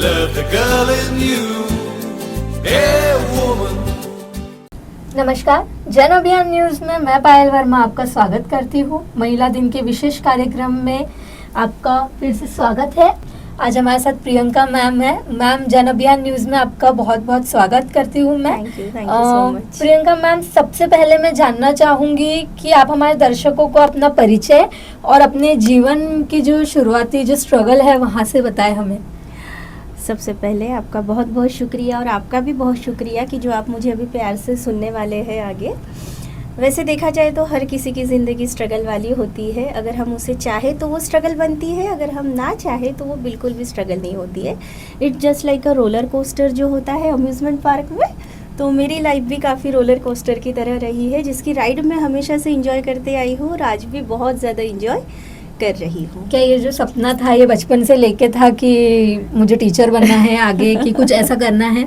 said the girl in you, hey woman. नमस्कार, जन अभियान न्यूज में मैं पायल वर्मा आपका स्वागत करती हूँ। महिला दिन के विशेष कार्यक्रम में आपका फिर से स्वागत है। आज हमारे साथ प्रियंका मैम है। मैम, जन अभियान न्यूज में आपका बहुत बहुत स्वागत करती हूँ मैं। Thank you so much. Priyanka ma'am, सबसे पहले मैं जानना चाहूंगी कि आप हमारे दर्शकों को अपना परिचय और अपने जीवन की जो शुरुआती जो स्ट्रगल है वहाँ से बताएं हमें। सबसे पहले आपका बहुत बहुत शुक्रिया और आपका भी बहुत शुक्रिया कि जो आप मुझे अभी प्यार से सुनने वाले हैं आगे। वैसे देखा जाए तो हर किसी की ज़िंदगी स्ट्रगल वाली होती है। अगर हम उसे चाहे तो वो स्ट्रगल बनती है, अगर हम ना चाहे तो वो बिल्कुल भी स्ट्रगल नहीं होती है। It's just like a roller coaster जो होता है अम्यूज़मेंट पार्क में। तो मेरी लाइफ भी काफ़ी रोलर कोस्टर की तरह रही है, जिसकी राइड मैं हमेशा से इंजॉय करते आई हूँ और आज भी बहुत ज़्यादा इंजॉय कर रही हूँ। क्या ये जो सपना था ये बचपन से लेके था कि मुझे टीचर बनना है आगे कि कुछ ऐसा करना है?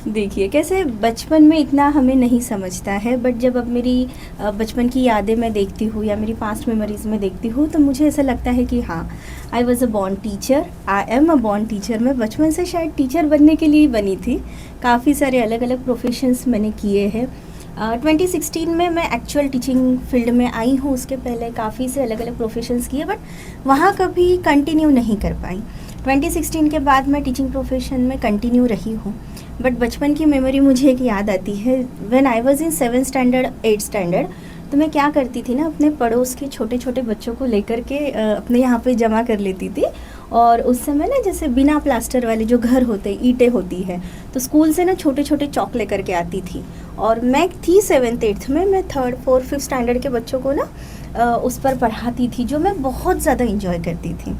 देखिए, कैसे बचपन में इतना हमें नहीं समझता है, बट जब अब मेरी बचपन की यादें मैं देखती हूँ या मेरी पास्ट मेमोरीज में देखती हूँ तो मुझे ऐसा लगता है कि हाँ, I was a born teacher, I am a born teacher. मैं बचपन से शायद टीचर बनने के लिए बनी थी। काफ़ी सारे अलग अलग प्रोफेशंस मैंने किए हैं। 2016 में मैं एक्चुअल टीचिंग फील्ड में आई हूँ। उसके पहले काफ़ी से अलग अलग प्रोफेशंस किए, बट वहाँ कभी कंटिन्यू नहीं कर पाई। 2016 के बाद मैं टीचिंग प्रोफेशन में कंटिन्यू रही हूँ। बट बचपन की मेमोरी मुझे एक याद आती है। When I was in 7th standard 8th standard, तो मैं क्या करती थी ना, अपने पड़ोस के छोटे छोटे बच्चों को लेकर के अपने यहाँ पे जमा कर लेती थी। और उस समय ना, जैसे बिना प्लास्टर वाले जो घर होते, ईंटें होती है, तो स्कूल से ना छोटे छोटे चौक लेकर के आती थी। और मैं थी 7th 8th में, मैं 3rd 4th 5th स्टैंडर्ड के बच्चों को ना उस पर पढ़ाती थी, जो मैं बहुत ज़्यादा इंजॉय करती थी।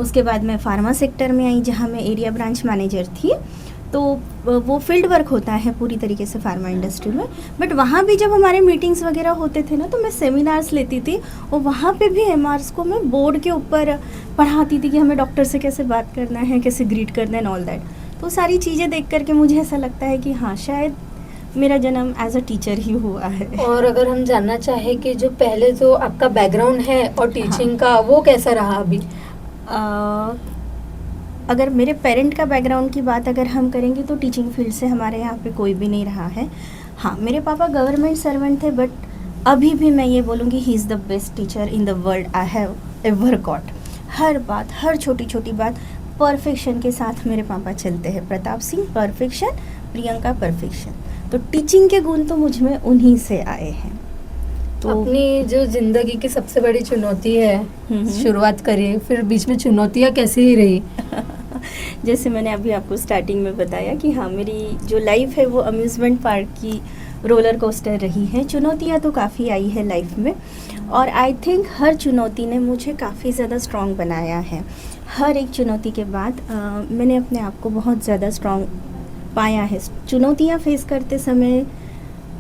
उसके बाद मैं फार्मा सेक्टर में आई, जहाँ मैं एरिया ब्रांच मैनेजर थी। तो वो फील्ड वर्क होता है पूरी तरीके से फार्मा इंडस्ट्री में। बट वहाँ भी जब हमारे मीटिंग्स वगैरह होते थे ना, तो मैं सेमिनार्स लेती थी और वहाँ पे भी एमआरस को मैं बोर्ड के ऊपर पढ़ाती थी कि हमें डॉक्टर से कैसे बात करना है, कैसे ग्रीट करना है एंड ऑल दैट। तो सारी चीज़ें देख करके मुझे ऐसा लगता है कि हाँ, शायद मेरा जन्म एज अ टीचर ही हुआ है। और अगर हम जानना चाहें कि जो पहले जो आपका बैकग्राउंड है और टीचिंग का, वो कैसा रहा अभी? अगर मेरे पेरेंट का बैकग्राउंड की बात अगर हम करेंगे तो टीचिंग फील्ड से हमारे यहाँ पे कोई भी नहीं रहा है। हाँ, मेरे पापा गवर्नमेंट सर्वेंट थे, बट अभी भी मैं ये बोलूँगी he is the best teacher in the world I have ever got. हर बात, हर छोटी छोटी बात परफेक्शन के साथ मेरे पापा चलते हैं। Pratap Singh perfection, Priyanka perfection. तो टीचिंग के गुण तो मुझ में उन्हीं से आए हैं। तो अपनी जो जिंदगी की सबसे बड़ी चुनौती है, शुरुआत करिए, फिर बीच में चुनौतियाँ कैसी ही रही? जैसे मैंने अभी आपको स्टार्टिंग में बताया कि हाँ, मेरी जो लाइफ है वो अम्यूज़मेंट पार्क की रोलर कोस्टर रही है। चुनौतियाँ तो काफ़ी आई है लाइफ में, और आई थिंक हर चुनौती ने मुझे काफ़ी ज़्यादा स्ट्रॉन्ग बनाया है। हर एक चुनौती के बाद मैंने अपने आप को बहुत ज़्यादा स्ट्रॉन्ग पाया है। चुनौतियाँ फेस करते समय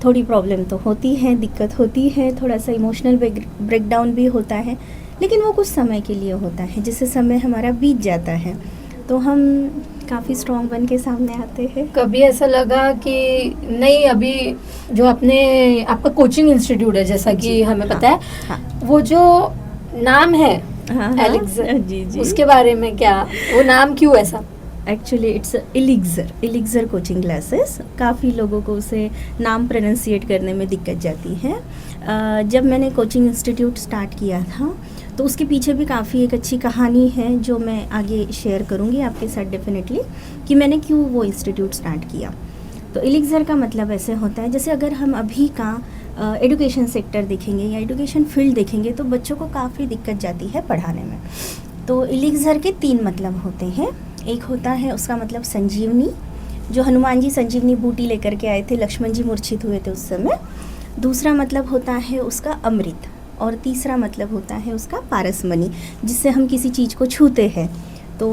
थोड़ी प्रॉब्लम तो होती है, दिक्कत होती है, थोड़ा सा इमोशनल ब्रेकडाउन भी होता है, लेकिन वो कुछ समय के लिए होता है। जिससे समय हमारा बीत जाता है तो हम काफ़ी स्ट्रॉन्ग बन के सामने आते हैं। कभी ऐसा लगा कि नहीं, अभी जो आपका कोचिंग इंस्टीट्यूट है, जैसा कि हमें पता है, हाँ, वो जो नाम है एलिक्सर, जी, उसके बारे में क्या, वो नाम क्यों ऐसा? Actually it's elixir coaching classes. काफ़ी लोगों को उसे नाम प्रोनाउंसिएट करने में दिक्कत जाती है। जब मैंने कोचिंग इंस्टीट्यूट स्टार्ट किया था तो उसके पीछे भी काफ़ी एक अच्छी कहानी है, जो मैं आगे शेयर करूँगी आपके साथ डेफिनेटली, कि मैंने क्यों वो इंस्टीट्यूट स्टार्ट किया। तो एलिक्सर का मतलब ऐसे होता है, जैसे अगर हम अभी का एजुकेशन सेक्टर देखेंगे या एजुकेशन फील्ड देखेंगे तो बच्चों को काफ़ी दिक्कत जाती है पढ़ाने में। तो एलिक्सर के 3 मतलब होते हैं। एक होता है उसका मतलब संजीवनी, जो हनुमान जी संजीवनी बूटी लेकर के आए थे, लक्ष्मण जी मूर्छित हुए थे उस समय। दूसरा मतलब होता है उसका अमृत, और तीसरा मतलब होता है उसका पारसमणि, जिससे हम किसी चीज़ को छूते हैं तो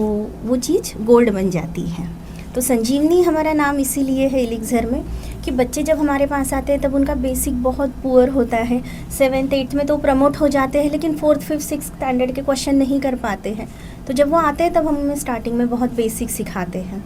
वो चीज़ गोल्ड बन जाती है। तो संजीवनी हमारा नाम इसीलिए है एलिक्सर में कि बच्चे जब हमारे पास आते हैं तब उनका बेसिक बहुत पुअर होता है। 7th 8th में तो प्रमोट हो जाते हैं, लेकिन 4th 5th 6th स्टैंडर्ड के क्वेश्चन नहीं कर पाते हैं। तो जब वो आते हैं तब हम उन्हें स्टार्टिंग में बहुत बेसिक सिखाते हैं।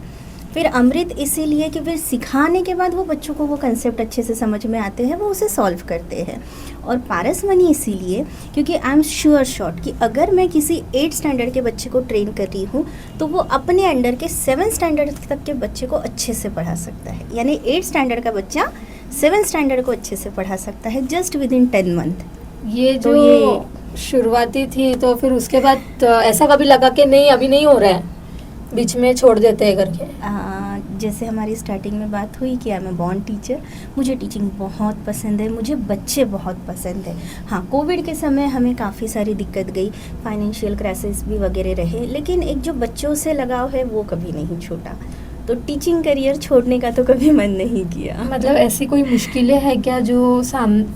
फिर अमृत इसीलिए कि फिर सिखाने के बाद वो बच्चों को वो कंसेप्ट अच्छे से समझ में आते हैं, वो उसे सॉल्व करते हैं। और पारस मनी इसीलिए क्योंकि आई एम श्योर कि अगर मैं किसी 8 स्टैंडर्ड के बच्चे को ट्रेन कर रही हूँ तो वो अपने अंडर के 7 स्टैंडर्ड तक के बच्चे को अच्छे से पढ़ा सकता है। यानी 8 स्टैंडर्ड का बच्चा 7 स्टैंडर्ड को अच्छे से पढ़ा सकता है जस्ट विद इन 10 मंथ। ये तो जो ये शुरुआती थी, तो फिर उसके बाद ऐसा कभी लगा कि नहीं अभी नहीं हो रहा है, बीच में छोड़ देते हैं करके? जैसे हमारी स्टार्टिंग में बात हुई कि I am a born teacher, मुझे टीचिंग बहुत पसंद है, मुझे बच्चे बहुत पसंद है। हाँ, कोविड के समय हमें काफ़ी सारी दिक्कत गई, फाइनेंशियल क्राइसिस भी वगैरह रहे, लेकिन एक जो बच्चों से लगाव है वो कभी नहीं छूटा। तो टीचिंग करियर छोड़ने का तो कभी मन नहीं किया। मतलब ऐसी कोई मुश्किलें हैं क्या जो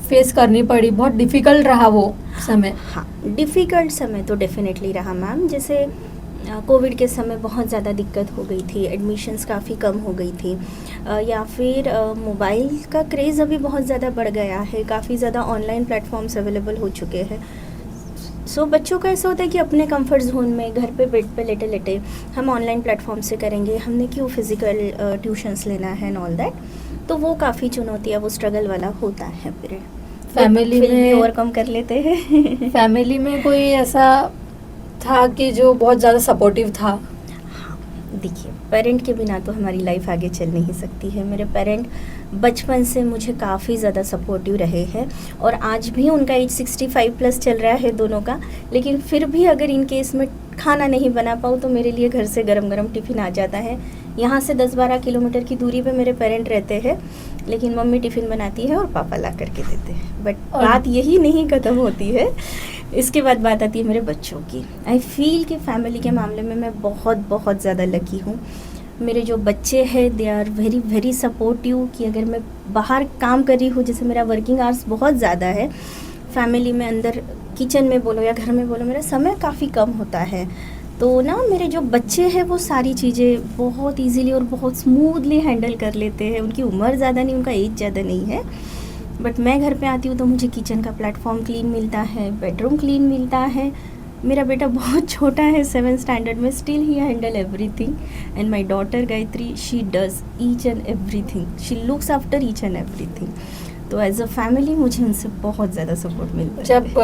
फेस करनी पड़ी? बहुत डिफिकल्ट रहा वो समय? हाँ, डिफ़िकल्ट समय तो डेफिनेटली रहा मैम। जैसे कोविड के समय बहुत ज़्यादा दिक्कत हो गई थी, एडमिशन्स काफ़ी कम हो गई थी, या फिर मोबाइल का क्रेज़ अभी बहुत ज़्यादा बढ़ गया है, काफ़ी ज़्यादा ऑनलाइन प्लेटफॉर्म्स अवेलेबल हो चुके हैं। सो बच्चों का ऐसा होता है कि अपने कंफर्ट जोन में घर पे बेड पे लेटे लेटे हम ऑनलाइन प्लेटफॉर्म से करेंगे, हमने क्यों फिज़िकल ट्यूशन्स लेना है एंड ऑल दैट। तो वो काफ़ी चुनौतियाँ, वो स्ट्रगल वाला होता है पीरियड। फैमिली में ओवरकम कर लेते हैं। फैमिली में कोई ऐसा था कि जो बहुत ज़्यादा सपोर्टिव था? हाँ, देखिए, पेरेंट के बिना तो हमारी लाइफ आगे चल नहीं सकती है। मेरे पेरेंट बचपन से मुझे काफ़ी ज़्यादा सपोर्टिव रहे हैं और आज भी उनका एज 65 प्लस चल रहा है दोनों का, लेकिन फिर भी अगर इन केस में खाना नहीं बना पाऊँ तो मेरे लिए घर से गरम गरम टिफ़िन आ जाता है। यहाँ से 10-12 किलोमीटर की दूरी पे मेरे पेरेंट रहते हैं, लेकिन मम्मी टिफ़िन बनाती है और पापा ला करके देते हैं। बट बात यही नहीं ख़त्म होती है, इसके बाद बात आती है मेरे बच्चों की। आई फील कि फैमिली के मामले में मैं बहुत बहुत ज़्यादा लकी हूँ। मेरे जो बच्चे हैं they are very very supportive, कि अगर मैं बाहर काम कर रही हूँ, जैसे मेरा वर्किंग आवर्स बहुत ज़्यादा है, फैमिली में अंदर किचन में बोलो या घर में बोलो, मेरा समय काफ़ी कम होता है, तो ना मेरे जो बच्चे हैं वो सारी चीज़ें बहुत इजीली और बहुत स्मूथली हैंडल कर लेते हैं। उनकी उम्र ज़्यादा नहीं, उनका एज ज़्यादा नहीं है, बट मैं घर पे आती हूँ तो मुझे किचन का प्लेटफॉर्म क्लीन मिलता है, बेडरूम क्लीन मिलता है। मेरा बेटा बहुत छोटा है, 7th स्टैंडर्ड में, still he handle everything. And my daughter Gayatri, she does each and everything, she looks after each and everything. तो एज अ फैमिली मुझे उनसे बहुत ज़्यादा सपोर्ट मिलता है। जब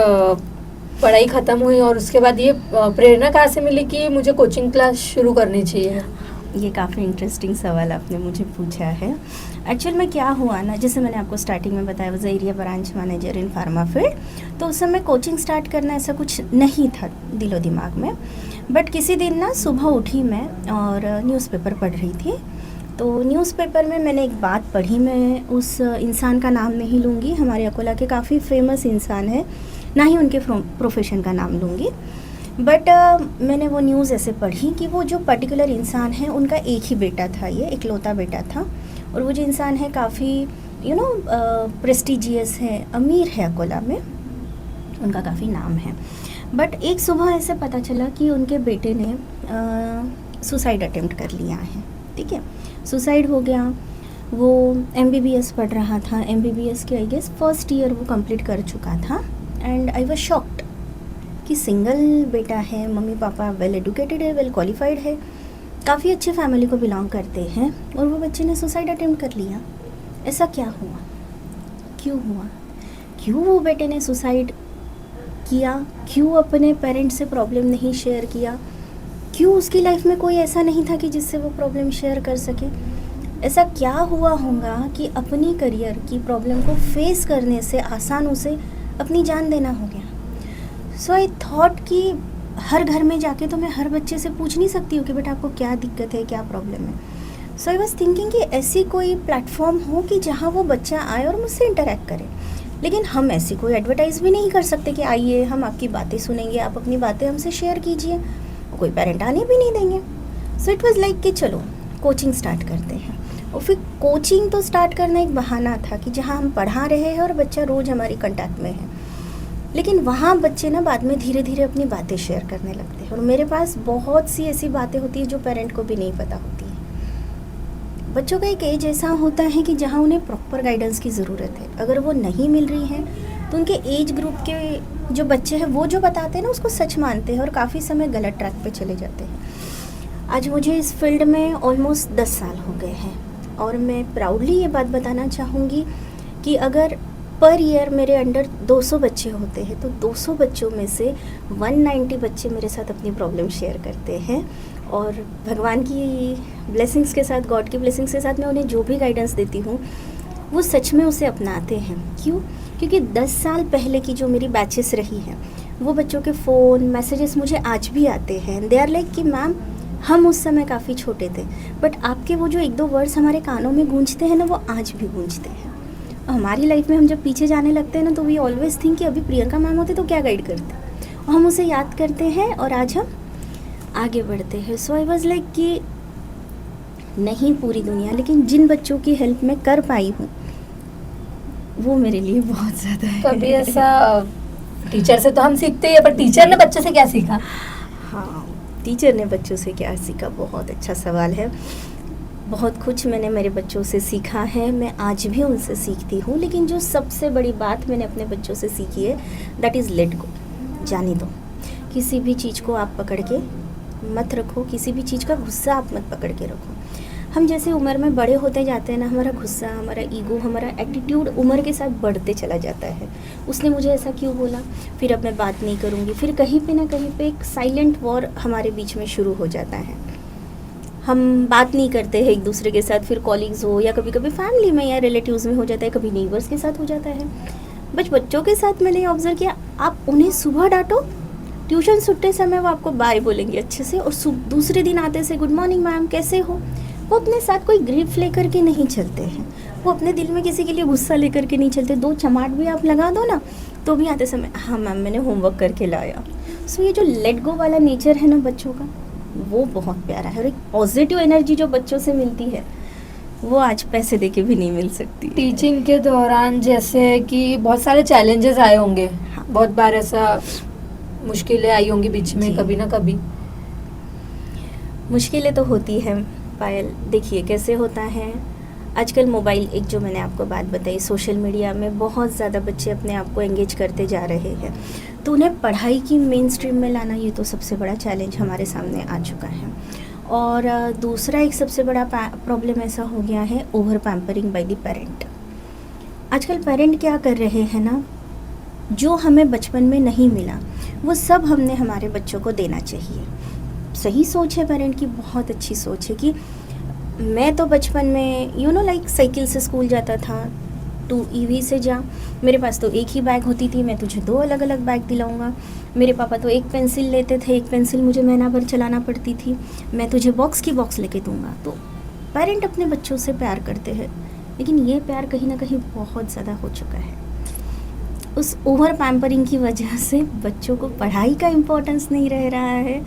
पढ़ाई ख़त्म हुई और उसके बाद ये प्रेरणा कहाँ से मिली कि मुझे कोचिंग क्लास शुरू करनी चाहिए? ये काफ़ी इंटरेस्टिंग सवाल आपने मुझे पूछा है। एक्चुअल में क्या हुआ ना, जैसे मैंने आपको स्टार्टिंग में बताया, was area branch manager in pharma field, तो उस समय कोचिंग स्टार्ट करना ऐसा कुछ नहीं था दिलो दिमाग में। बट किसी दिन ना सुबह उठी मैं और न्यूज़पेपर पढ़ रही थी, तो न्यूज़पेपर में मैंने एक बात पढ़ी, मैं उस इंसान का नाम नहीं लूँगी, हमारे अकोला के काफ़ी फेमस इंसान है, ना ही उनके प्रोफेशन का नाम लूँगी, बट मैंने वो न्यूज़ ऐसे पढ़ी कि वो जो पर्टिकुलर इंसान है उनका एक ही बेटा था, ये इकलौता बेटा था, और वो जो इंसान है काफ़ी प्रेस्टिजियस है, अमीर है, अकोला में उनका काफ़ी नाम है। बट एक सुबह ऐसे पता चला कि उनके बेटे ने सुसाइड अटेम्प्ट कर लिया है। ठीक है, सुसाइड हो गया। वो MBBS पढ़ रहा था, MBBS के आई गेस फर्स्ट ईयर वो कंप्लीट कर चुका था, एंड आई वाज शॉक्ड कि सिंगल बेटा है, मम्मी पापा वेल एडुकेटेड है, वेल क्वालिफाइड है, काफ़ी अच्छे फैमिली को बिलोंग करते हैं, और वो बच्चे ने सुसाइड अटेम्प्ट कर लिया। ऐसा क्या हुआ, क्यों हुआ, क्यों वो बेटे ने सुसाइड किया, क्यों अपने पेरेंट्स से प्रॉब्लम नहीं शेयर किया, क्यों उसकी लाइफ में कोई ऐसा नहीं था कि जिससे वो प्रॉब्लम शेयर कर सके। ऐसा क्या हुआ होगा कि अपनी करियर की प्रॉब्लम को फेस करने से आसान उसे अपनी जान देना हो गया। सो आई थॉट कि हर घर में जाके तो मैं हर बच्चे से पूछ नहीं सकती हूँ कि बेटा आपको क्या दिक्कत है, क्या प्रॉब्लम है। सो आई वाज थिंकिंग कि ऐसी कोई प्लेटफॉर्म हो कि जहाँ वो बच्चा आए और मुझसे इंटरेक्ट करे, लेकिन हम ऐसी कोई एडवर्टाइज़ भी नहीं कर सकते कि आइए हम आपकी बातें सुनेंगे, आप अपनी बातें हमसे शेयर कीजिए, कोई पेरेंट आने भी नहीं देंगे। सो इट वाज लाइक कि चलो कोचिंग स्टार्ट करते हैं। और फिर कोचिंग तो स्टार्ट करना एक बहाना था कि जहाँ हम पढ़ा रहे हैं और बच्चा रोज़ हमारी कांटेक्ट में है, लेकिन वहाँ बच्चे ना बाद में धीरे धीरे अपनी बातें शेयर करने लगते हैं, और मेरे पास बहुत सी ऐसी बातें होती हैं जो पेरेंट को भी नहीं पता होती है। बच्चों का एक एज ऐसा होता है कि जहाँ उन्हें प्रॉपर गाइडेंस की ज़रूरत है, अगर वो नहीं मिल रही है तो उनके एज ग्रुप के जो बच्चे हैं वो जो बताते हैं ना उसको सच मानते हैं और काफ़ी समय गलत ट्रैक पे चले जाते हैं। आज मुझे इस फील्ड में ऑलमोस्ट 10 साल हो गए हैं और मैं प्राउडली ये बात बताना चाहूँगी कि अगर पर ईयर मेरे अंडर 200 बच्चे होते हैं तो 200 बच्चों में से 190 बच्चे मेरे साथ अपनी प्रॉब्लम शेयर करते हैं और भगवान की ब्लेसिंग्स के साथ, गॉड की ब्लेसिंग्स के साथ मैं उन्हें जो भी गाइडेंस देती हूँ वो सच में उसे अपनाते हैं। क्यों? क्योंकि 10 साल पहले की जो मेरी बैचेस रही हैं वो बच्चों के फ़ोन मैसेजेस मुझे आज भी आते हैं। दे आर लाइक कि मैम हम उस समय काफ़ी छोटे थे बट आपके वो जो 1-2 वर्ड्स हमारे कानों में गूंजते हैं ना वो आज भी गूंजते हैं। हमारी लाइफ में हम जब पीछे जाने लगते हैं ना तो वी ऑलवेज थिंक कि अभी प्रियंका मैम होते तो क्या गाइड करते, और हम उसे याद करते हैं और आज हम आगे बढ़ते हैं। सो आई वाज लाइक कि नहीं पूरी दुनिया, लेकिन जिन बच्चों की हेल्प मैं कर पाई हूँ वो मेरे लिए बहुत ज़्यादा है। कभी ऐसा टीचर से तो हम सीखते ही है, पर टीचर ने बच्चों से क्या सीखा? हाँ, टीचर ने बच्चों से क्या सीखा, बहुत अच्छा सवाल है। बहुत कुछ मैंने मेरे बच्चों से सीखा है, मैं आज भी उनसे सीखती हूँ, लेकिन जो सबसे बड़ी बात मैंने अपने बच्चों से सीखी है दैट इज़ लेट गो, जाने दो। किसी भी चीज़ को आप पकड़ के मत रखो, किसी भी चीज़ का गुस्सा आप मत पकड़ के रखो। हम जैसे उम्र में बड़े होते जाते हैं ना, हमारा गुस्सा, हमारा ईगो, हमारा एटीट्यूड उम्र के साथ बढ़ते चला जाता है। उसने मुझे ऐसा क्यों बोला, फिर अब मैं बात नहीं करूँगी, फिर कहीं पे ना कहीं पे एक साइलेंट वॉर हमारे बीच में शुरू हो जाता है। हम बात नहीं करते हैं एक दूसरे के साथ, फिर कॉलीग्स हो या कभी कभी फैमिली में या रिलेटिव्स में हो जाता है, कभी नेबर्स के साथ हो जाता है। बच्चों के साथ मैंने ऑब्जर्व किया, आप उन्हें सुबह डांटो, ट्यूशन छुट्टे समय वो आपको बाय बोलेंगे अच्छे से, और दूसरे दिन आते से गुड मॉर्निंग मैम कैसे हो। वो अपने साथ कोई ग्रीफ लेकर के नहीं चलते हैं, वो अपने दिल में किसी के लिए गुस्सा लेकर के नहीं चलते। 2 चमाट भी आप लगा दो ना तो भी आते समय हाँ मैम मैंने होमवर्क करके लाया। सो ये जो लेट गो वाला नेचर है ना बच्चों का, वो बहुत प्यारा है, और एक पॉजिटिव एनर्जी जो बच्चों से मिलती है वो आज पैसे देके भी नहीं मिल सकती। टीचिंग के दौरान जैसे कि बहुत सारे चैलेंजेस आए होंगे, हाँ। बहुत बार ऐसा मुश्किलें आई होंगी बीच में जी। कभी ना कभी। मुश्किलें तो होती है पायल, देखिए कैसे होता है, आजकल मोबाइल, एक जो मैंने आपको बात बताई, सोशल मीडिया में बहुत ज़्यादा बच्चे अपने आप को एंगेज करते जा रहे हैं, तो उन्हें पढ़ाई की मेन स्ट्रीम में लाना ये तो सबसे बड़ा चैलेंज हमारे सामने आ चुका है। और दूसरा एक सबसे बड़ा प्रॉब्लम ऐसा हो गया है, over pampering by the parent. आजकल पेरेंट क्या कर रहे हैं ना, जो हमें बचपन में नहीं मिला वो सब हमने हमारे बच्चों को देना चाहिए। सही सोच है पेरेंट की, बहुत अच्छी सोच है कि मैं तो बचपन में लाइक साइकिल से स्कूल जाता था, तू ईवी से जा, मेरे पास तो एक ही बैग होती थी, मैं तुझे 2 अलग अलग बैग दिलाऊंगा। मेरे पापा तो एक पेंसिल लेते थे, एक पेंसिल मुझे महीना भर चलाना पड़ती थी, मैं तुझे बॉक्स की बॉक्स लेके दूंगा। तो पेरेंट अपने बच्चों से प्यार करते हैं, लेकिन ये प्यार कहीं ना कहीं बहुत ज़्यादा हो चुका है। उस ओवर पैम्परिंग की वजह से बच्चों को पढ़ाई का इम्पोर्टेंस नहीं रह रहा है,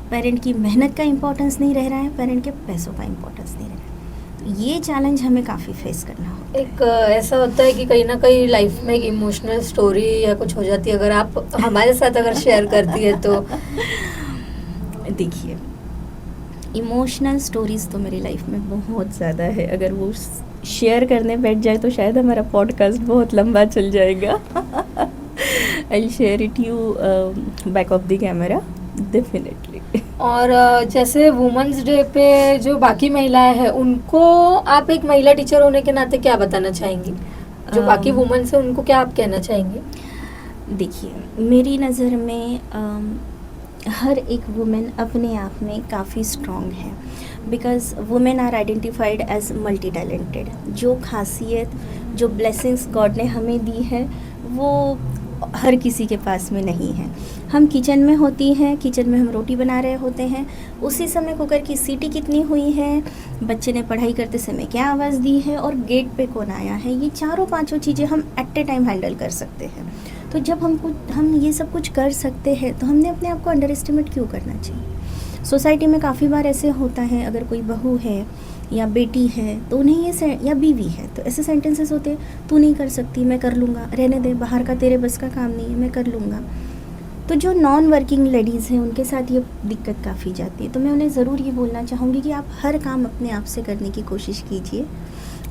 पेरेंट की मेहनत का इम्पोर्टेंस नहीं रह रहा है, पेरेंट के पैसों का इम्पोर्टेंस नहीं रह रहा है। ये चैलेंज हमें काफ़ी फेस करना होता है। एक ऐसा होता है कि कहीं ना कहीं लाइफ में एक इमोशनल स्टोरी या कुछ हो जाती है, अगर आप हमारे साथ अगर शेयर करती है तो। देखिए, इमोशनल स्टोरीज़ तो मेरी लाइफ में बहुत ज़्यादा है, अगर वो शेयर करने बैठ जाए तो शायद हमारा पॉडकास्ट बहुत लंबा चल जाएगा। I will share it you back of the camera definitely. और जैसे वुमेन्स डे पे जो बाकी महिलाएं हैं उनको आप एक महिला टीचर होने के नाते क्या बताना चाहेंगी? जो बाकी वुमेन्स हैं उनको क्या आप कहना चाहेंगे? देखिए, मेरी नज़र में हर एक वुमेन अपने आप में काफ़ी स्ट्रॉन्ग है, because women are identified as multi talented. जो खासियत, जो ब्लेसिंग्स गॉड ने हमें दी है वो हर किसी के पास में नहीं है। हम किचन में होती हैं, किचन में हम रोटी बना रहे होते हैं, उसी समय कुकर की सीटी कितनी हुई है, बच्चे ने पढ़ाई करते समय क्या आवाज़ दी है, और गेट पे कौन आया है, ये 4-5 चीज़ें हम एट ए टाइम हैंडल कर सकते हैं। तो जब हम ये सब कुछ कर सकते हैं तो हमने अपने आप को अंडर एस्टिमेट क्यों करना चाहिए? सोसाइटी में काफ़ी बार ऐसे होता है, अगर कोई बहू है या बेटी है तो उन्हें ये या बीवी है तो ऐसे सेंटेंसेस होते हैं, तू नहीं कर सकती, मैं कर लूँगा, रहने दे, बाहर का तेरे बस का काम नहीं है, मैं कर लूँगा। तो जो नॉन वर्किंग लेडीज़ हैं उनके साथ ये दिक्कत काफ़ी जाती है। तो मैं उन्हें ज़रूर ये बोलना चाहूँगी कि आप हर काम अपने आप से करने की कोशिश कीजिए,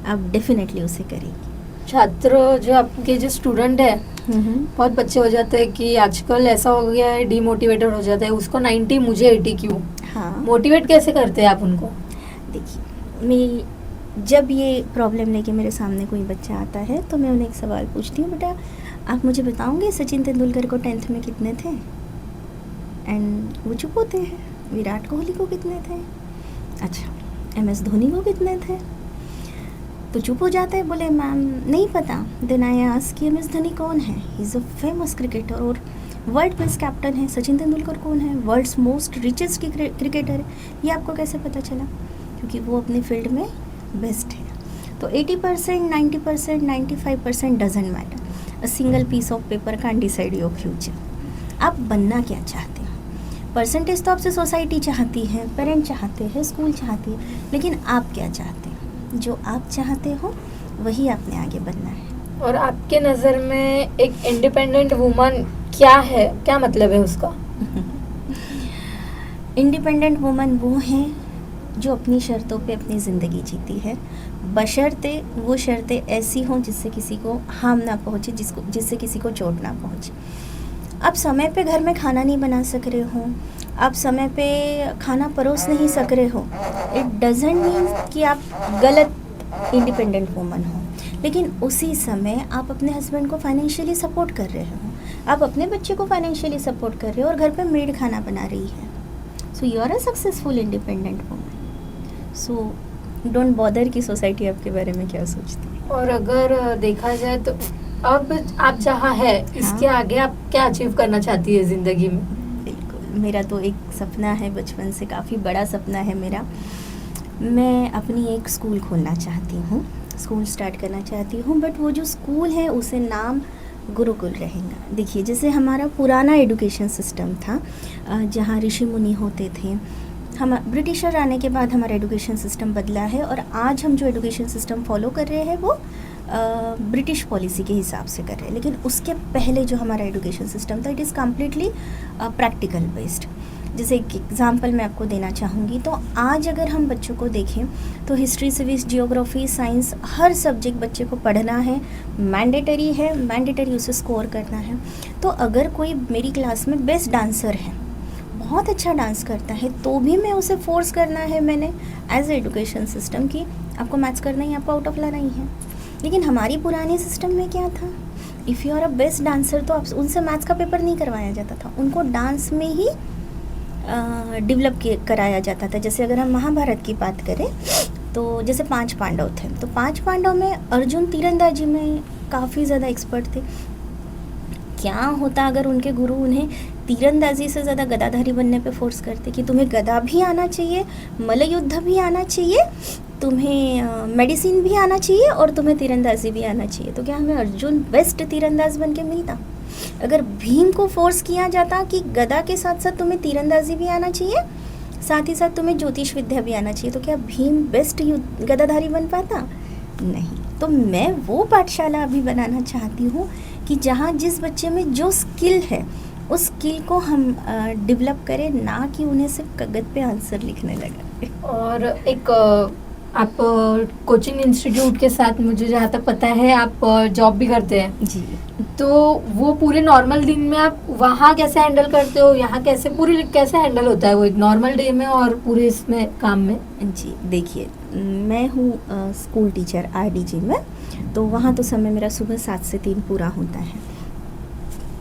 आप डेफिनेटली उसे करेंगी। छात्र जो आपके जो स्टूडेंट है, बहुत बच्चे हो जाते हैं कि आजकल ऐसा हो गया है, डीमोटिवेटेड हो जाता है, उसको 90 मुझे 80 क्यों। हाँ। मोटिवेट कैसे करते हैं आप उनको? देखिए, मेरी जब ये प्रॉब्लम लेके मेरे सामने कोई बच्चा आता है तो मैं उन्हें एक सवाल पूछती हूँ, बेटा आप मुझे बताओगे सचिन तेंदुलकर को 10th में कितने थे? एंड वो चुप होते हैं। विराट कोहली को कितने थे? अच्छा, MS धोनी को कितने थे? तो चुप हो जाते हैं, बोले मैम नहीं पता। देन आई आस्क कि MS धोनी कौन है? He is a famous cricketer और वर्ल्ड बेस्ट कैप्टन है। सचिन तेंदुलकर कौन है? वर्ल्ड्स मोस्ट रिचेस्ट क्रिकेटर है। ये आपको कैसे पता चला? क्योंकि वो अपने फील्ड में बेस्ट है। तो 80%, 90%, 95% doesn't matter. A single piece of paper can decide your future. आप बनना क्या चाहते हो? परसेंटेज तो आपसे सोसाइटी चाहती है, पेरेंट चाहते हैं, स्कूल चाहती है, लेकिन आप क्या चाहते हो? जो आप चाहते हो वही आपने आगे बनना है। और आपके नज़र में एक इंडिपेंडेंट वुमन क्या है, क्या मतलब है उसका? इंडिपेंडेंट वुमन वो है जो अपनी शर्तों पे अपनी ज़िंदगी जीती है, बशर्ते वो शर्तें ऐसी हों जिससे किसी को हार्म ना पहुँचे, जिससे किसी को चोट ना पहुँचे। आप समय पे घर में खाना नहीं बना सक रहे हो, आप समय पे खाना परोस नहीं सक रहे हो, इट डजेंट मीन कि आप गलत इंडिपेंडेंट वुमन हो। लेकिन उसी समय आप अपने हस्बैंड को फाइनेंशियली सपोर्ट कर रहे हो, आप अपने बच्चे को फाइनेंशियली सपोर्ट कर रहे हो और घर पे मेड खाना बना रही है। So you are a successful independent woman. So don't bother कि सोसाइटी आपके बारे में क्या सोचती है। और अगर देखा जाए तो अब आप जहाँ है इसके आगे आप क्या अचीव करना चाहती है ज़िंदगी में? बिल्कुल, मेरा तो एक सपना है, बचपन से काफ़ी बड़ा सपना है मेरा। मैं अपनी एक स्कूल खोलना चाहती हूँ, स्कूल स्टार्ट करना चाहती हूँ, बट वो जो स्कूल है उसे नाम गुरुकुल रहेगा। देखिए, जैसे हमारा पुराना एजुकेशन सिस्टम था जहाँ ऋषि मुनि होते थे, हम ब्रिटिशर आने के बाद हमारा एजुकेशन सिस्टम बदला है और आज हम जो एजुकेशन सिस्टम फॉलो कर रहे हैं वो ब्रिटिश पॉलिसी के हिसाब से कर रहे हैं। लेकिन उसके पहले जो हमारा एजुकेशन सिस्टम था, it is completely practical based. जैसे एक एग्जांपल मैं आपको देना चाहूँगी, तो आज अगर हम बच्चों को देखें तो हिस्ट्री, सिविक्स, जियोग्राफी, साइंस, हर सब्जेक्ट बच्चे को पढ़ना है, मैंडेटरी है, मैंडेटरी उसे स्कोर करना है। तो अगर कोई मेरी क्लास में बेस्ट डांसर है, बहुत अच्छा डांस करता है, तो भी मैं उसे फोर्स करना है मैंने एज ए एजुकेशन सिस्टम कि आपको मैथ्स करना ही, आपको आउट ऑफ लाना ही है। लेकिन हमारी पुरानी सिस्टम में क्या था, if you are a best dancer तो आप उनसे मैथ्स का पेपर नहीं करवाया जाता था, उनको डांस में ही डेवलप कराया जाता था। जैसे अगर हम महाभारत की बात करें तो जैसे 5 पांडव थे, तो 5 पांडव में अर्जुन तीरंदाजी में काफ़ी ज़्यादा एक्सपर्ट थे। क्या होता अगर उनके गुरु उन्हें तीरंदाजी से ज़्यादा गदाधारी बनने पे फोर्स करते कि तुम्हें गदा भी आना चाहिए, मल्लयुद्ध भी आना चाहिए, तुम्हें मेडिसिन भी आना चाहिए और तुम्हें तीरंदाजी भी आना चाहिए, तो क्या हमें अर्जुन बेस्ट तीरंदाज बन के मिलता? अगर भीम को फोर्स किया जाता कि गदा के साथ साथ तुम्हें तीरंदाजी भी आना चाहिए, साथ ही साथ तुम्हें ज्योतिष विद्या भी आना चाहिए, तो क्या भीम बेस्ट गदाधारी बन पाता? नहीं। तो मैं वो पाठशाला अभी बनाना चाहती हूँ कि जहाँ जिस बच्चे में जो स्किल है उस स्किल को हम डेवलप करें, ना कि उन्हें सिर्फ कागज पे आंसर लिखने लगे। और एक आप कोचिंग इंस्टीट्यूट के साथ, मुझे जहाँ तक पता है, आप जॉब भी करते हैं जी। तो वो पूरे नॉर्मल दिन में आप वहाँ कैसे हैंडल करते हो, यहाँ कैसे पूरी कैसे हैंडल होता है वो एक नॉर्मल डे में और पूरे इसमें काम में? जी देखिए, मैं हूँ स्कूल टीचर RDG में, तो वहाँ तो समय मेरा सुबह 7 से 3 पूरा होता है।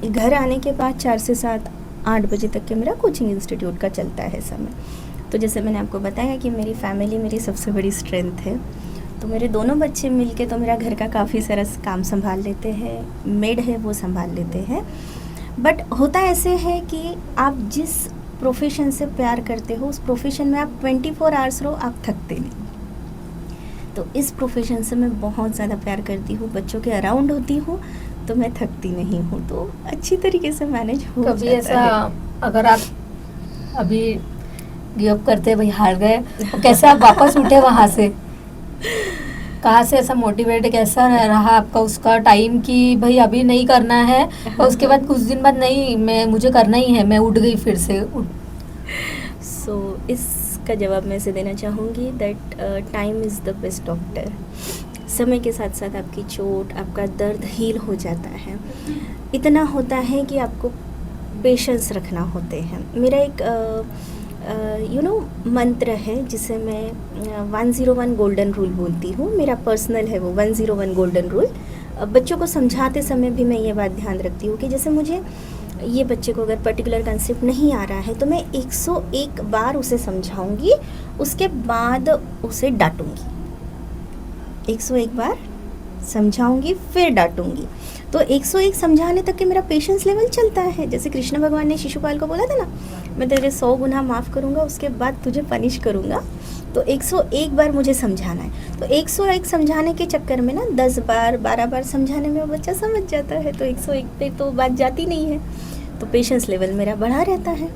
घर आने के बाद 4 से 7, 8 बजे तक के मेरा कोचिंग इंस्टीट्यूट का चलता है समय। तो जैसे मैंने आपको बताया कि मेरी फैमिली मेरी सबसे बड़ी स्ट्रेंथ है, तो मेरे दोनों बच्चे मिलके तो मेरा घर का काफ़ी सारा काम संभाल लेते हैं, मेड है वो संभाल लेते हैं। बट होता ऐसे है कि आप जिस प्रोफेशन से प्यार करते हो उस प्रोफेशन में आप 24 आवर्स रहो, आप थकते नहीं। तो इस प्रोफेशन से मैं बहुत ज़्यादा प्यार करती हूँ, बच्चों के अराउंड होती हूँ तो मैं थकती नहीं हूँ, तो अच्छी तरीके से मैनेज हो कभी जाता ऐसा है। अगर आप अभी गिव अप करते भाई हार गए, तो कैसे आप वापस उठे वहाँ से? कहाँ से ऐसा मोटिवेट कैसा रहा आपका उसका टाइम कि भाई अभी नहीं करना है, और उसके बाद कुछ दिन बाद नहीं, मैं मुझे करना ही है, मैं उठ गई फिर से? सो इसका जवाब मैं इसे देना चाहूँगी that time is the best doctor. समय के साथ साथ आपकी चोट, आपका दर्द हील हो जाता है। इतना होता है कि आपको पेशेंस रखना होते हैं। मेरा एक मंत्र है जिसे मैं 101 गोल्डन रूल बोलती हूँ। मेरा पर्सनल है वो 101 गोल्डन रूल। बच्चों को समझाते समय भी मैं ये बात ध्यान रखती हूँ कि जैसे मुझे ये बच्चे को अगर पर्टिकुलर कंसेप्ट नहीं आ रहा है तो मैं 101 बार उसे समझाऊंगी, उसके बाद उसे डांटूंगी। 101 बार समझाऊंगी फिर डांटूंगी। तो 101 समझाने तक के मेरा पेशेंस लेवल चलता है। जैसे कृष्ण भगवान ने शिशुपाल को बोला था ना, मैं तेरे 100 गुनाह माफ़ करूँगा, उसके बाद तुझे पनिश करूँगा। तो 101 बार मुझे समझाना है। तो 101 समझाने के चक्कर में ना 10 बार 12 बार समझाने में वो बच्चा समझ जाता है। तो 101 पे तो बात जाती नहीं है। तो पेशेंस लेवल मेरा बढ़ा रहता है।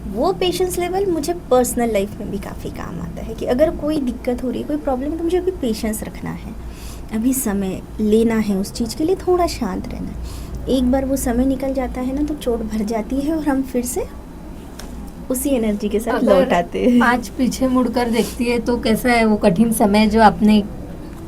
वो पेशेंस लेवल मुझे पर्सनल लाइफ में भी काफ़ी काम आता है कि अगर कोई दिक्कत हो रही है, कोई प्रॉब्लम है, तो मुझे अभी पेशेंस रखना है, अभी समय लेना है, उस चीज़ के लिए थोड़ा शांत रहना है। एक बार वो समय निकल जाता है ना तो चोट भर जाती है और हम फिर से उसी एनर्जी के साथ लौट आते हैं। आज पीछे मुड़कर देखती है तो कैसा है वो कठिन समय जो आपने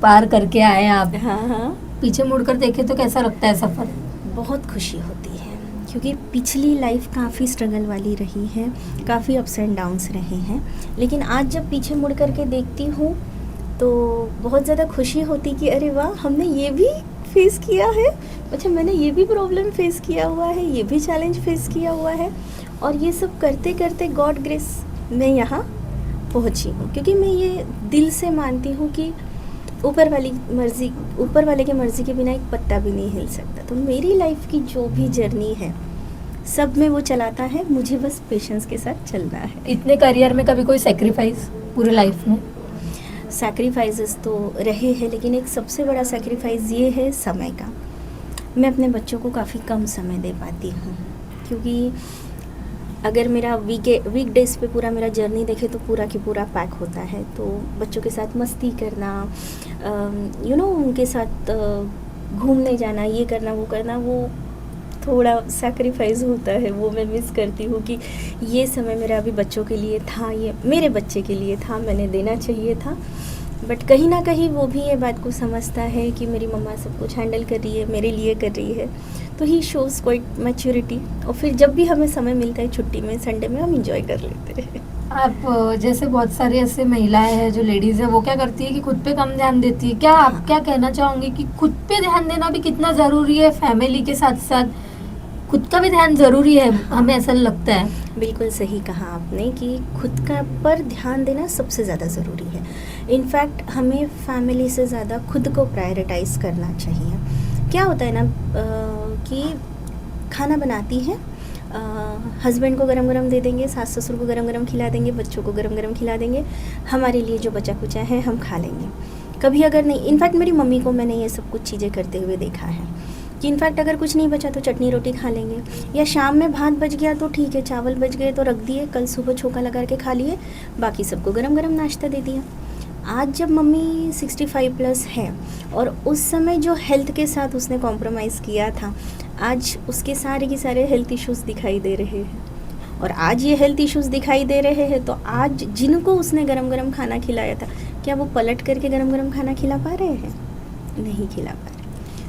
पार करके आए आप? हाँ, पीछे मुड़कर देखे तो कैसा लगता है सफ़र? बहुत खुशी होती है क्योंकि पिछली लाइफ काफ़ी स्ट्रगल वाली रही है, काफ़ी अप्स एंड डाउन्स रहे हैं। लेकिन आज जब पीछे मुड़ कर के देखती हूँ तो बहुत ज़्यादा खुशी होती कि अरे वाह, हमने ये भी फेस किया है। अच्छा, मैंने ये भी प्रॉब्लम फेस किया हुआ है, ये भी चैलेंज फेस किया हुआ है। और ये सब करते करते गॉड ग्रेस मैं यहाँ पहुँची हूँ, क्योंकि मैं ये दिल से मानती हूँ कि ऊपर वाले की मर्ज़ी के बिना एक पत्ता भी नहीं हिल सकता। तो मेरी लाइफ की जो भी जर्नी है सब में वो चलाता है, मुझे बस पेशेंस के साथ चलना है। इतने करियर में कभी कोई सेक्रीफाइस पूरे लाइफ में? सैक्रिफाइसेस तो रहे हैं, लेकिन एक सबसे बड़ा सैक्रिफाइस ये है समय का। मैं अपने बच्चों को काफ़ी कम समय दे पाती हूँ, क्योंकि अगर मेरा वीक डेज पे पूरा मेरा जर्नी देखे तो पूरा की पूरा पैक होता है। तो बच्चों के साथ मस्ती करना, उनके साथ घूमने जाना, ये करना वो करना, वो थोड़ा सैक्रिफाइस होता है। वो मैं मिस करती हूँ कि ये समय मेरा अभी बच्चों के लिए था, ये मेरे बच्चे के लिए था, मैंने देना चाहिए था। बट कहीं ना कहीं वो भी ये बात को समझता है कि मेरी मम्मा सब कुछ हैंडल कर रही है, मेरे लिए कर रही है। तो ही शोज़ क्वाइट मैच्योरिटी। और फिर जब भी हमें समय मिलता है छुट्टी में, संडे में, हम इंजॉय कर लेते हैं। आप जैसे बहुत सारी ऐसे महिलाएं हैं जो लेडीज़ है, वो क्या करती है कि खुद पे कम ध्यान देती है। क्या आप क्या कहना चाहोगे कि खुद पे ध्यान देना भी कितना ज़रूरी है? फैमिली के साथ साथ खुद का भी ध्यान ज़रूरी है, हमें ऐसा लगता है। बिल्कुल सही कहा आपने कि खुद का पर ध्यान देना सबसे ज़्यादा ज़रूरी है। इनफैक्ट हमें फैमिली से ज़्यादा खुद को प्रायोरिटाइज करना चाहिए। क्या होता है ना कि खाना बनाती हैं, हस्बैंड को गरम गरम दे देंगे, सास ससुर को गरम गरम खिला देंगे, बच्चों को गरम गरम खिला देंगे, हमारे लिए जो बचा कुचा है हम खा लेंगे। कभी अगर नहीं, इनफैक्ट मेरी मम्मी को मैंने ये सब कुछ चीज़ें करते हुए देखा है कि इनफैक्ट अगर कुछ नहीं बचा तो चटनी रोटी खा लेंगे, या शाम में भात बच गया तो ठीक है, चावल बच गए तो रख दिए, कल सुबह छोका लगा के खा लिए, बाकी सबको गरम गरम नाश्ता दे दिया। आज जब मम्मी 65 प्लस है और उस समय जो हेल्थ के साथ उसने कॉम्प्रोमाइज़ किया था, आज उसके सारे के सारे हेल्थ इश्यूज़ दिखाई दे रहे हैं। और आज ये हेल्थ इश्यूज़ दिखाई दे रहे हैं तो आज जिनको उसने गरम गरम खाना खिलाया था, क्या वो पलट करके गरम गरम खाना खिला पा रहे हैं? नहीं खिला पा रहे।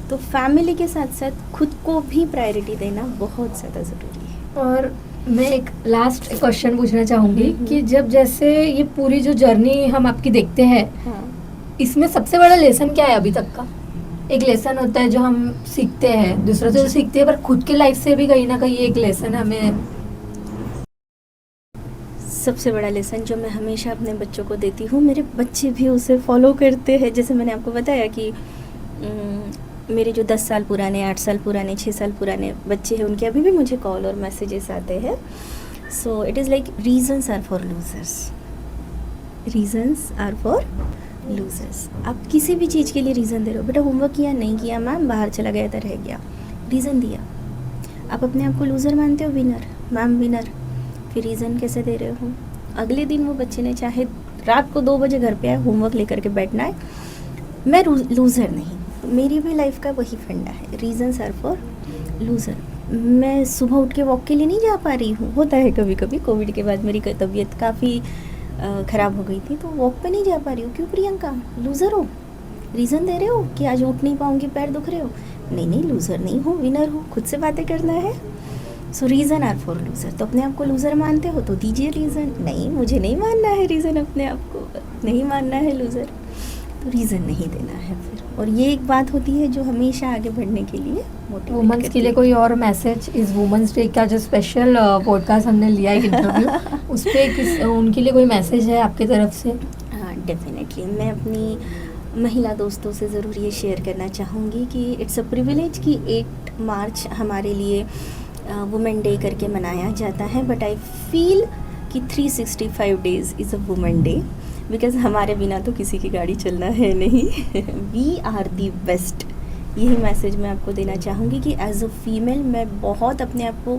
तो फैमिली के साथ साथ खुद को भी प्रायोरिटी देना बहुत ज़्यादा ज़रूरी है। और मैं एक लास्ट क्वेश्चन पूछना चाहूँगी कि जब जैसे ये पूरी जो जर्नी हम आपकी देखते हैं, हाँ, इसमें सबसे बड़ा लेसन क्या है अभी तक का? एक लेसन होता है जो हम सीखते हैं, दूसरा तो सीखते हैं, पर खुद के लाइफ से भी कहीं ना कहीं एक लेसन हमें। सबसे बड़ा लेसन जो मैं हमेशा अपने बच्चों को देती हूँ, मेरे बच्चे भी उसे फॉलो करते हैं। जैसे मैंने आपको बताया कि मेरे जो 10 साल पुराने, 8 साल पुराने, 6 साल पुराने बच्चे हैं, उनके अभी भी मुझे कॉल और मैसेजेस आते हैं। So it is like reasons are for losers, reasons are for losers. आप किसी भी चीज़ के लिए रीज़न दे रहे हो, बेटा होमवर्क किया नहीं किया, मैम बाहर चला गया था रह गया, रीज़न दिया। आप अपने आप को लूज़र मानते हो, विनर, मैम विनर, फिर रीज़न कैसे दे रहे हो? अगले दिन वो बच्चे ने चाहे रात को 2 बजे घर पे आए, होमवर्क लेकर के बैठना है, मैं लूज़र नहीं। मेरी भी लाइफ का वही फंडा है, रीजंस आर फॉर लूज़र। मैं सुबह उठ के वॉक के लिए नहीं जा पा रही हूँ, होता है कभी कभी। कोविड के बाद मेरी तबीयत काफ़ी ख़राब हो गई थी, तो वॉक पे नहीं जा पा रही हूँ। क्यों प्रियंका, लूज़र हो? रीज़न दे रहे हो कि आज उठ नहीं पाऊँगी, पैर दुख रहे हो? नहीं नहीं, लूज़र नहीं हूँ, विनर हूँ। खुद से बातें करना है। So reason are for loser. तो अपने आप को लूज़र मानते हो तो दीजिए रीज़न। नहीं, मुझे नहीं मानना है रीज़न, अपने आप को नहीं मानना है लूज़र, तो रीज़न नहीं देना है फिर। और ये एक बात होती है जो हमेशा आगे बढ़ने के लिए मोटिवेट वुमेन्स के लिए कोई और मैसेज, इस वुमेन्स डे का जो स्पेशल पॉडकास्ट हमने लिया है इंटरव्यू, उस पर उनके लिए कोई मैसेज है आपकी तरफ से? हाँ, डेफिनेटली मैं अपनी महिला दोस्तों से ज़रूर ये शेयर करना चाहूँगी कि इट्स अ प्रिविलेज कि 8 मार्च हमारे लिए वुमेन डे करके मनाया जाता है, बट आई फील कि 365 days is a women day, because हमारे बिना तो किसी की गाड़ी चलना है नहीं। वी आर दी बेस्ट, यही मैसेज मैं आपको देना चाहूँगी कि एज अ फीमेल मैं बहुत अपने आप को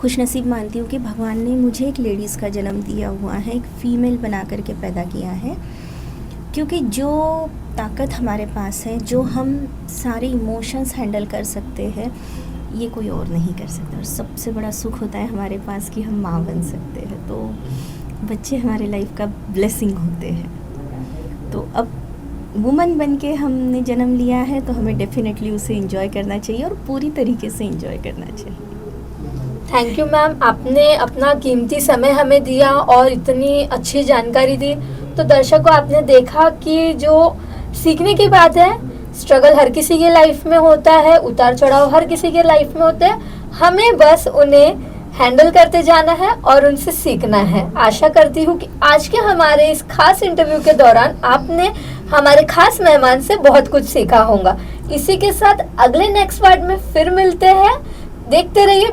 खुशनसीब मानती हूँ कि भगवान ने मुझे एक लेडीज़ का जन्म दिया हुआ है, एक फ़ीमेल बना करके पैदा किया है। क्योंकि जो ताकत हमारे पास है, जो हम सारे इमोशंस हैंडल कर सकते हैं, ये कोई और नहीं कर सकता। और सबसे बड़ा सुख होता है हमारे पास कि हम माँ बन सकते हैं। तो बच्चे हमारे लाइफ का ब्लेसिंग होते हैं। तो अब वुमन बन के हमने जन्म लिया है तो हमें डेफिनेटली उसे एंजॉय करना चाहिए और पूरी तरीके से एंजॉय करना चाहिए। थैंक यू मैम, आपने अपना कीमती समय हमें दिया और इतनी अच्छी जानकारी दी। तो दर्शकों, आपने देखा कि जो सीखने की बात है, स्ट्रगल हर किसी के लाइफ में होता है, उतार चढ़ाव हर किसी के लाइफ में होते हैं, हमें बस उन्हें हैंडल करते जाना है और उनसे सीखना है। आशा करती हूँ कि आज के हमारे इस खास इंटरव्यू के दौरान आपने हमारे खास मेहमान से बहुत कुछ सीखा होगा। इसी के साथ अगले नेक्स्ट पार्ट में फिर मिलते हैं। देखते रहिए।